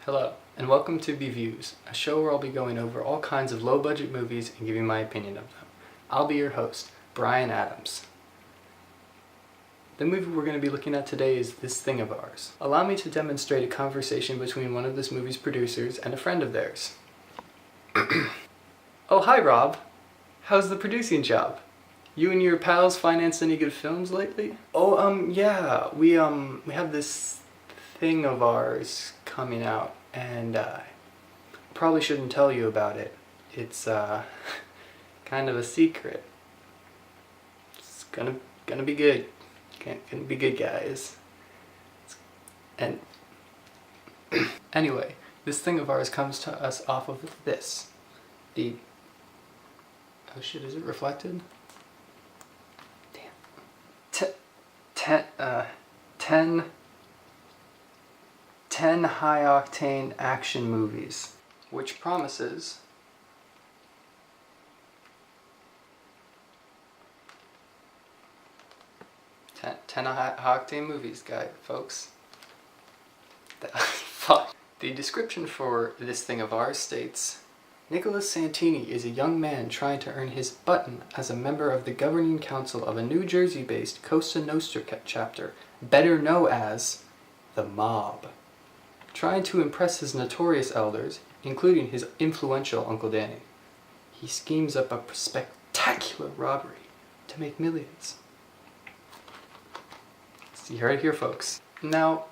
Hello, and welcome to Views, a show where I'll be going over all kinds of low-budget movies and giving my opinion of them. I'll be your host, Brian Adams. The movie we're going to be looking at today is This Thing of Ours. Allow me to demonstrate a conversation between one of this movie's producers and a friend of theirs. Oh, hi Rob. How's the producing job? You and your pals financed any good films lately? Oh, yeah, we have this thing of ours coming out, and probably shouldn't tell you about it. It's kind of a secret. It's gonna be good. Gonna be good, guys. And anyway, this thing of ours comes to us off of this. Oh shit, is it reflected? Damn. 10 high-octane action movies, which promises 10 high-octane movies, folks. Fuck. The description for This Thing of Ours states, Nicholas Santini is a young man trying to earn his button as a member of the governing council of a New Jersey-based Cosa Nostra chapter, better known as the Mob. Trying to impress his notorious elders, including his influential Uncle Danny, he schemes up a spectacular robbery to make millions. So you heard it here, folks. Now,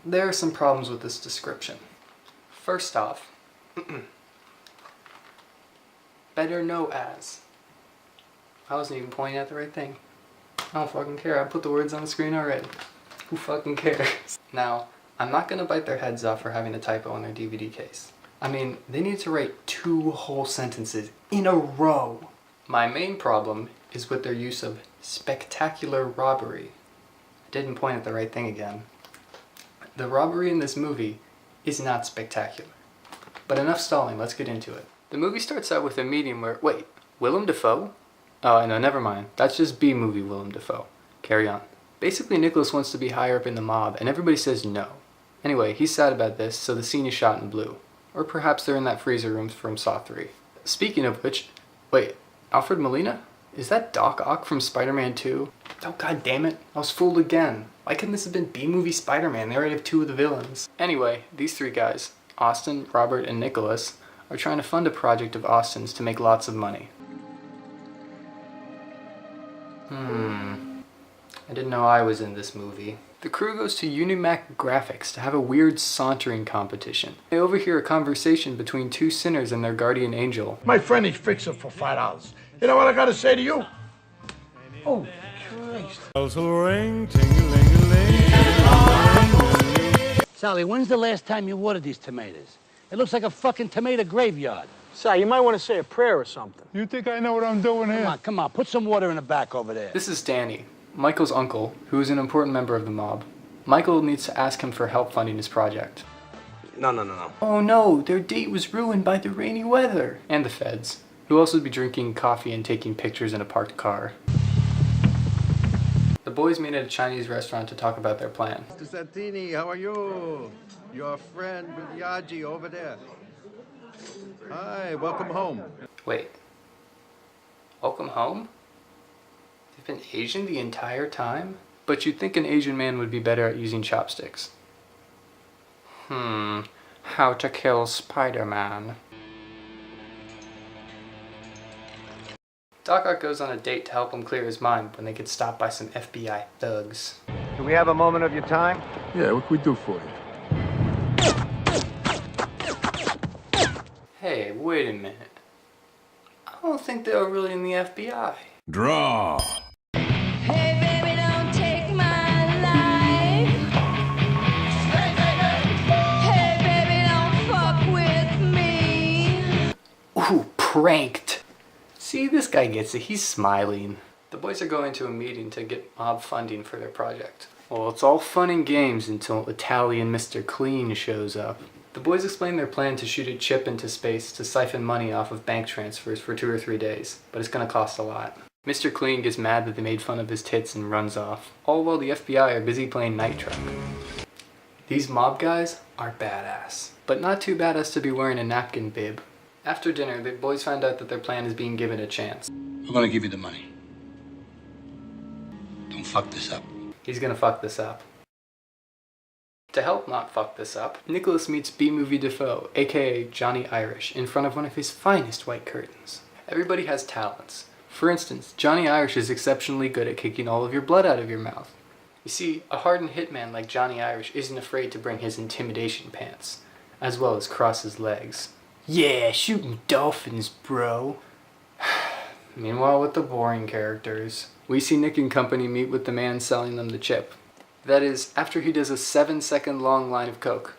there are some problems with this description. First off, better know as. I wasn't even pointing at the right thing. I don't fucking care. I put the words on the screen already. Who fucking cares? Now, I'm not gonna bite their heads off for having a typo on their DVD case. I mean, they need to write 2 whole sentences in a row. My main problem is with their use of spectacular robbery. I didn't point at the right thing again. The robbery in this movie is not spectacular. But enough stalling, let's get into it. The movie starts out with a meeting where, wait, Willem Dafoe? Oh, no, never mind. That's just B-movie Willem Dafoe. Carry on. Basically, Nicholas wants to be higher up in the mob, and everybody says no. Anyway, he's sad about this, so the scene is shot in blue. Or perhaps they're in that freezer room from Saw 3. Speaking of which, wait, Alfred Molina? Is that Doc Ock from Spider-Man 2? Oh, god damn it, I was fooled again. Why couldn't this have been B-movie Spider-Man? They already have 2 of the villains. Anyway, these 3 guys, Austin, Robert, and Nicholas, are trying to fund a project of Austin's to make lots of money. I didn't know I was in this movie. The crew goes to Unimac Graphics to have a weird sauntering competition. They overhear a conversation between 2 sinners and their guardian angel. My friend is fixing for $5. You know what I gotta say to you? Oh, Christ. Sally, when's the last time you watered these tomatoes? It looks like a fucking tomato graveyard. Sal, you might want to say a prayer or something. You think I know what I'm doing here? Come on, put some water in the back over there. This is Danny, Michael's uncle, who is an important member of the mob. Michael needs to ask him for help funding his project. No. Oh no, their date was ruined by the rainy weather. And the feds, who also be drinking coffee and taking pictures in a parked car. The boys meet at a Chinese restaurant to talk about their plan. Mr. Santini, how are you? Your friend Biaggi over there. Hi, welcome home. Wait. Welcome home? They've been Asian the entire time? But you'd think an Asian man would be better at using chopsticks. How to kill Spider-Man. Doc Ock goes on a date to help him clear his mind when they get stopped by some FBI thugs. Do we have a moment of your time? Yeah, what can we do for you? Hey, wait a minute. I don't think they were really in the FBI. Draw! Hey baby, don't take my life. Hey baby, don't fuck with me. Ooh, pranked. See, this guy gets it. He's smiling. The boys are going to a meeting to get mob funding for their project. Well, it's all fun and games until Italian Mr. Clean shows up. The boys explain their plan to shoot a chip into space to siphon money off of bank transfers for 2 or 3 days, but it's gonna cost a lot. Mr. Clean gets mad that they made fun of his tits and runs off, all while the FBI are busy playing Night Trap. These mob guys are badass, but not too badass to be wearing a napkin bib. After dinner, the boys find out that their plan is being given a chance. We're gonna give you the money. Don't fuck this up. He's gonna fuck this up. To help not fuck this up, Nicholas meets B-Movie Defoe, aka Johnny Irish, in front of one of his finest white curtains. Everybody has talents. For instance, Johnny Irish is exceptionally good at kicking all of your blood out of your mouth. You see, a hardened hitman like Johnny Irish isn't afraid to bring his intimidation pants, as well as cross his legs. Yeah, shooting dolphins, bro. Meanwhile, with the boring characters, we see Nick and company meet with the man selling them the chip. That is, after he does a 7-second long line of coke.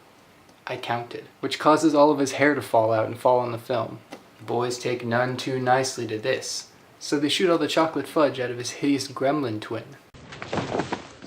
I counted, which causes all of his hair to fall out and fall on the film. The boys take none too nicely to this, so they shoot all the chocolate fudge out of his hideous gremlin twin.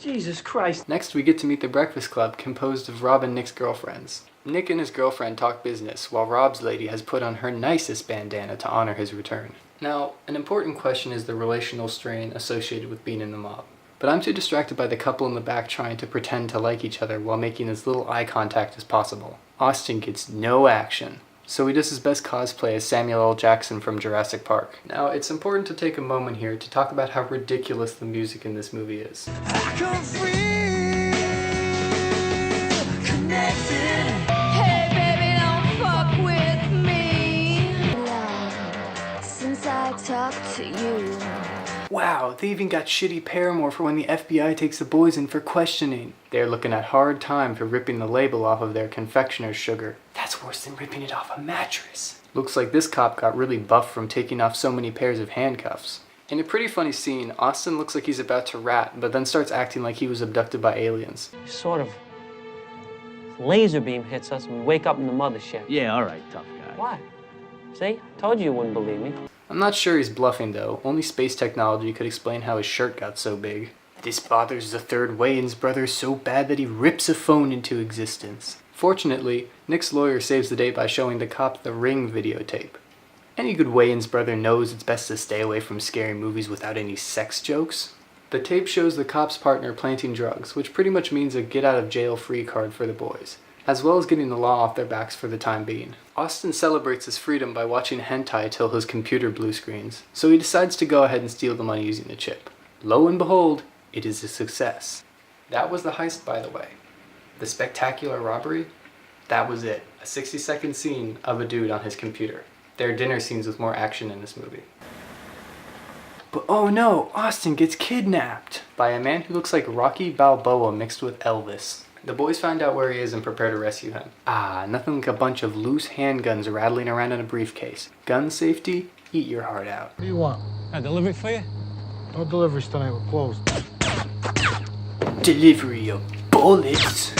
Jesus Christ. Next, we get to meet the Breakfast Club, composed of Rob and Nick's girlfriends. Nick and his girlfriend talk business, while Rob's lady has put on her nicest bandana to honor his return. Now, an important question is the relational strain associated with being in the mob. But I'm too distracted by the couple in the back trying to pretend to like each other while making as little eye contact as possible. Austin gets no action, so he does his best cosplay as Samuel L. Jackson from Jurassic Park. Now, it's important to take a moment here to talk about how ridiculous the music in this movie is. Hey, baby, don't fuck with me. Love, since I talked to you. Wow, they even got shitty Paramore for when the FBI takes the boys in for questioning. They're looking at hard time for ripping the label off of their confectioner's sugar. That's worse than ripping it off a mattress. Looks like this cop got really buff from taking off so many pairs of handcuffs. In a pretty funny scene, Austin looks like he's about to rat, but then starts acting like he was abducted by aliens. Sort of. Laser beam hits us and we wake up in the mothership. Yeah, all right, tough guy. Why? See? Told you you wouldn't believe me. I'm not sure he's bluffing though. Only space technology could explain how his shirt got so big. This bothers the third Wayans brother so bad that he rips a phone into existence. Fortunately, Nick's lawyer saves the day by showing the cop the Ring videotape. Any good Wayans brother knows it's best to stay away from scary movies without any sex jokes. The tape shows the cop's partner planting drugs, which pretty much means a get-out-of-jail-free card for the boys, as well as getting the law off their backs for the time being. Austin celebrates his freedom by watching hentai till his computer blue screens, so he decides to go ahead and steal the money using the chip. Lo and behold, it is a success. That was the heist, by the way. The spectacular robbery, that was it. A 60-second scene of a dude on his computer. There are dinner scenes with more action in this movie. But oh no, Austin gets kidnapped by a man who looks like Rocky Balboa mixed with Elvis. The boys find out where he is and prepare to rescue him. Nothing like a bunch of loose handguns rattling around in a briefcase. Gun safety, eat your heart out. What do you want? I deliver it for you? No deliveries tonight, we're closed. Delivery of bullets.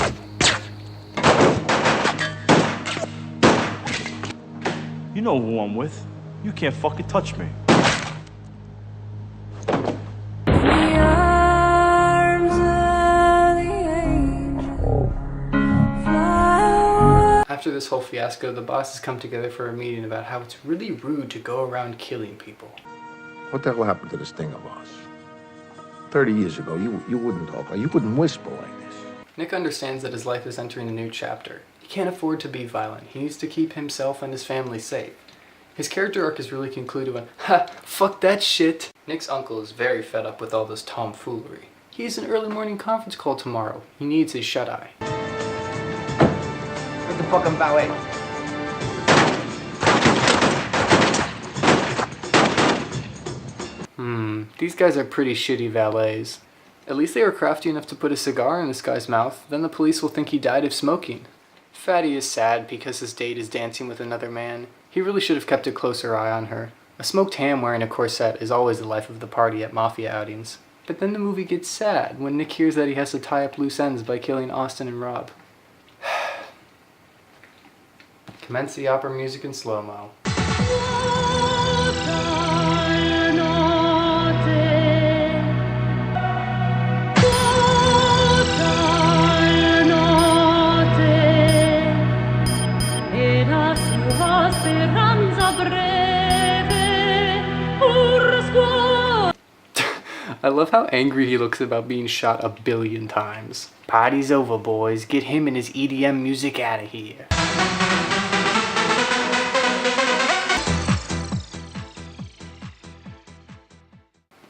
You know who I'm with. You can't fucking touch me. After this whole fiasco, the bosses come together for a meeting about how it's really rude to go around killing people. What the hell happened to this thing of ours? 30 years ago, you wouldn't talk like, you wouldn't whisper like this. Nick understands that his life is entering a new chapter. He can't afford to be violent. He needs to keep himself and his family safe. His character arc is really concluded when, fuck that shit. Nick's uncle is very fed up with all this tomfoolery. He has an early morning conference call tomorrow. He needs his shut-eye. What the fuck am ballet? These guys are pretty shitty valets. At least they were crafty enough to put a cigar in this guy's mouth, then the police will think he died of smoking. Fatty is sad because his date is dancing with another man. He really should have kept a closer eye on her. A smoked ham wearing a corset is always the life of the party at mafia outings. But then the movie gets sad when Nick hears that he has to tie up loose ends by killing Austin and Rob. Commence the opera music in slow-mo. I love how angry he looks about being shot 1 billion times. Party's over, boys. Get him and his EDM music out of here.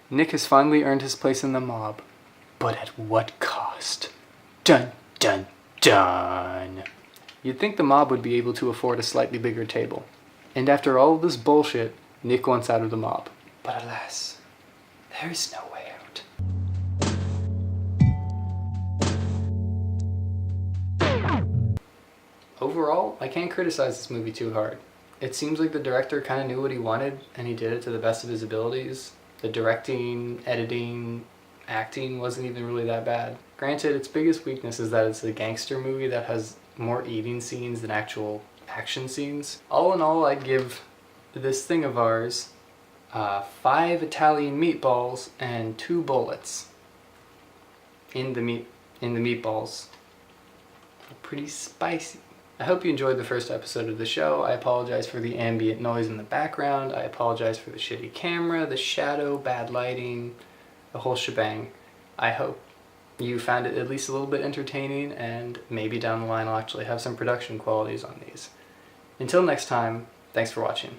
Nick has finally earned his place in the mob. But at what cost? Dun dun dun. You'd think the mob would be able to afford a slightly bigger table. And after all of this bullshit, Nick wants out of the mob. But alas, there is no way out. Overall, I can't criticize this movie too hard. It seems like the director kind of knew what he wanted, and he did it to the best of his abilities. The directing, editing, acting wasn't even really that bad. Granted, its biggest weakness is that it's a gangster movie that has more eating scenes than actual action scenes. All in all, I'd give this thing of ours 5 Italian meatballs and 2 bullets in the meatballs. Pretty spicy. I hope you enjoyed the first episode of the show. I apologize for the ambient noise in the background. I apologize for the shitty camera, the shadow, bad lighting, the whole shebang. I hope you found it at least a little bit entertaining, and maybe down the line I'll actually have some production qualities on these. Until next time, thanks for watching.